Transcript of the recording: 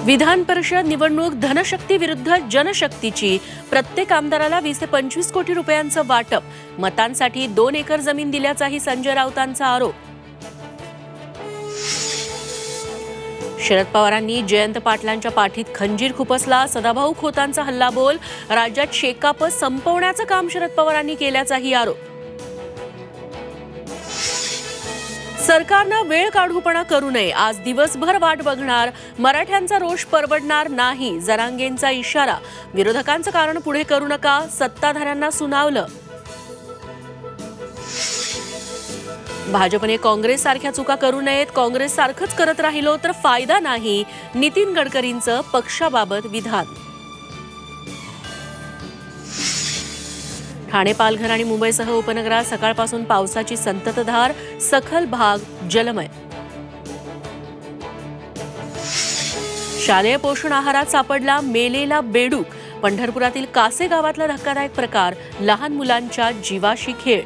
विधान परिषद निवडणूक धनशक्ती विरुद्ध जनशक्तीची। प्रत्येक आमदाराला 20 ते 25 कोटी रुपयांचं वाटप। मतांसाठी 2 एकर जमीन दिल्याचाही संजय राऊतांचा आरोप। शरद पवारांनी जयंत पाटलांच्या पाठीत खंजीर खुपसला। सदाभाऊ खोतांचा हल्लाबोल। राज्यात शेकाप संपवण्याचं काम शरद पवारांनी केल्याचाही आरोप। सरकारनं वेळ काढूपणा करू नये। आज दिवसभर वाट बघणार। मराठ्यांचा रोष परवडणार नाही। जरांगेंचा इशारा। विरोधकांचं कारण पुढे करू नका। सत्ताधाऱ्यांना सुनावलं। भाजपने काँग्रेस सारख्या चुका करू नयेत। काँग्रेस सारखंच करत राहिलो तर फायदा नाही। नितीन गडकरींचं पक्षाबाबत विधान। ठाणे, पालघर आणि मुंबईसह उपनगरात सकाळपासून पावसाची संततधार। सखल भाग जलमय। शालेय पोषण आहारात सापडला मेलेला बेडूक। पंढरपुरातील कासे गावातला धक्कादायक प्रकार। लहान मुलांच्या जीवाशी खेळ।